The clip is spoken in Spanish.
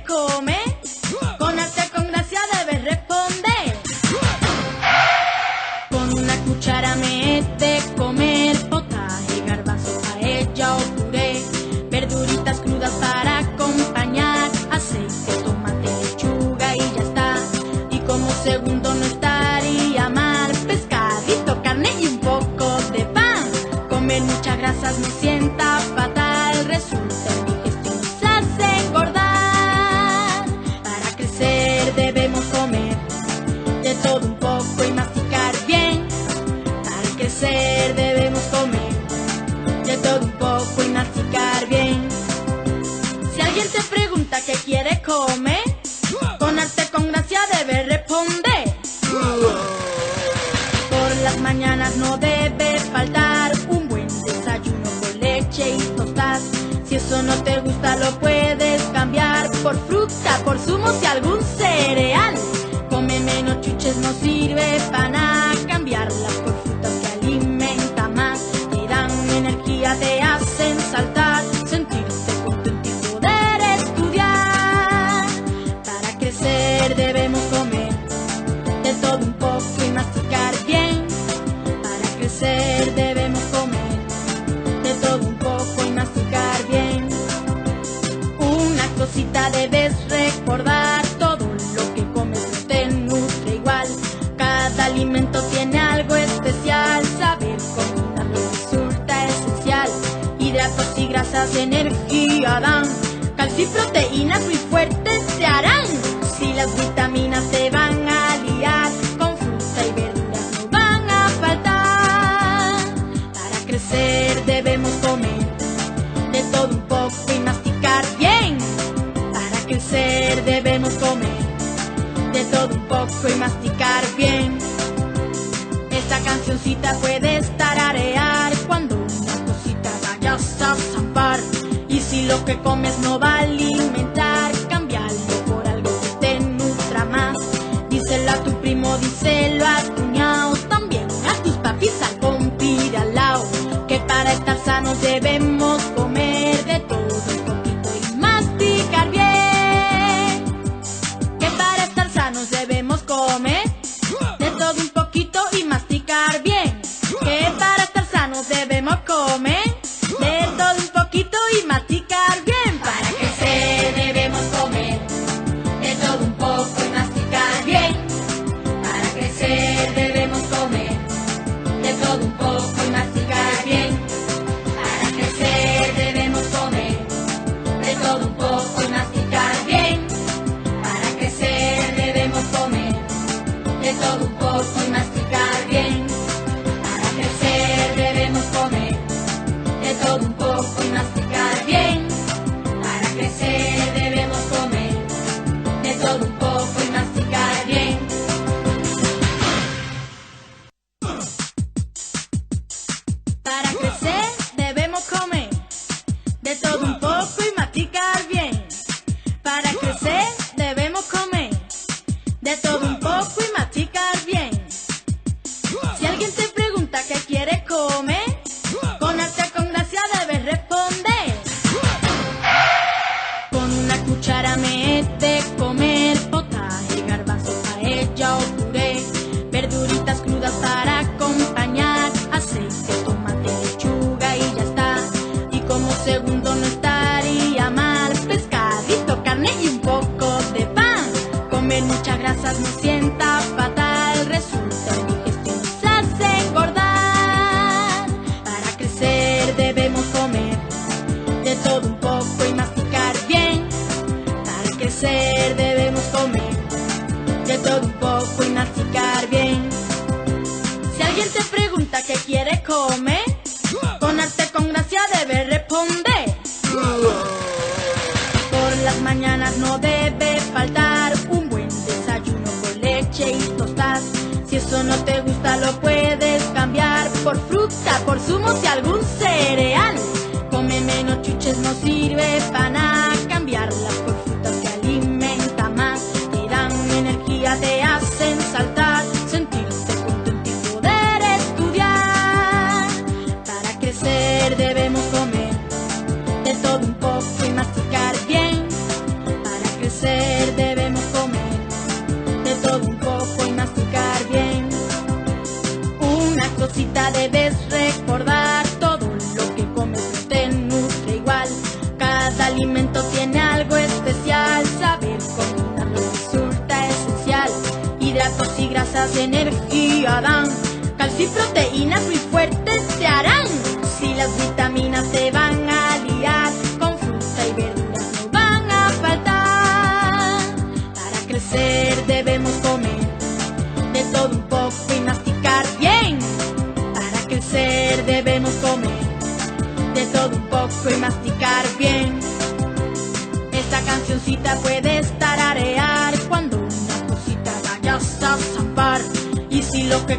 comer, con arte, con gracia debes responder. Con una cuchara me he de comer potaje, garbanzo, paella o puré, verduritas crudas para acompañar, aceite, tomate, lechuga y ya está. Y como segundo no estaría mal, pescadito, carne y un poco de pan. Comer muchas grasas no sienta fatal, resulta en digestión nos hace engordar. Para crecer debemos comer de todo un poco y masticar bien. Para crecer debemos comer de todo un poco y masticar bien. Si alguien te pregunta qué quiere comer, con arte, con gracia debes responder. Por las mañanas no debe faltar un buen desayuno con leche y tostadas. Si eso no te gusta lo puedes cambiar por fruta, por zumos y algún cereal. Come menos chuches, no sirve para nada. Cambiarlas por frutas que alimentan más, te dan energía, te hacen saltar, sentirte contento y poder estudiar. Para crecer debemos comer de todo un poco y masticar bien. Para crecer debemos comer de todo un poco y masticar bien. Una cosita debes recordar, todo lo que comes no te nutre igual. Cada alimento tiene algo especial, saber combinarlo resulta esencial. Hidratos y grasas de energía dan, calcio y proteínas muy fuertes te harán. Si las vitaminas te van a liar, con fruta y verduras no van a faltar. Para crecer debemos comer de todo un poco y masticar bien. Para crecer debemos comer de todo un poco y masticar bien. Esta cancioncita puedes tararear cuando una cosita vayas a zampar. Y si lo que comes no va a alimentar, cámbialo por algo que te nutra más. Díselo a tu primo, díselo a tu ñao, también a tus papis, al compi de al lado, que para estar sanos debemos comer de todo un poquito y masticar bien. Que para estar sanos debemos comer de todo un poquito y masticar bien. Que para estar sanos debemos comer de todo un poquito y masticar bien. Para crecer debemos comer de todo un poco y masticar bien. Para crecer debemos comer de todo un poco y masticar bien. Para crecer debemos comer de todo un poco y masticar bien. Para crecer debemos comer de todo un poco y masticar bien. Para crecer debemos comer de todo un poco y masticar bien. Para crecer debemos comer de todo un poco y masticar bien. Para crecer debemos comer de todo un poco y masticar bien. Para crecer debemos comer de todo un poco y masticar bien. Si alguien te pregunta qué quiere comer, con arte, con gracia debes responder. Con una cuchara me he de comer potaje, garbanzo, paella o puré, verduritas crudas para acompañar, aceite, tomate, lechuga y ya está. Y como segundo no estaría mal, pescadito, carne y un poco de pan. Comer muchas grasas no sienta fatal, resulta en digestión nos hace engordar. Para crecer debemos comer de todo un poco y masticar bien. Para crecer debemos comer de todo un poco y masticar bien. Si alguien te pregunta qué quiere comer, con arte, con gracia debes responder. Por las mañanas no debe faltar un buen desayuno con leche y tostadas. Si eso no te gusta lo puedes cambiar por fruta, por zumos y algún cereal. Come menos chuches, no sirve para nada. Cambiarlas por frutas que alimentan más, te dan energía, te hacen saltar, sentirte contento y poder estudiar. Para crecer debemos comer de todo un poco y masticar bien. Para crecer alimento tiene algo especial, saber combinarlo resulta esencial. Hidratos y grasas de energía dan, calcio y proteínas muy fuertes te harán. Si las vitaminas te van a aliar, con fruta y verduras no van a faltar. Para crecer debemos comer de todo un poco y masticar bien. Para crecer debemos comer de todo un poco y masticar bien. Esta cancioncita puedes tararear cuando una cosita vayas a zampar. Y si lo que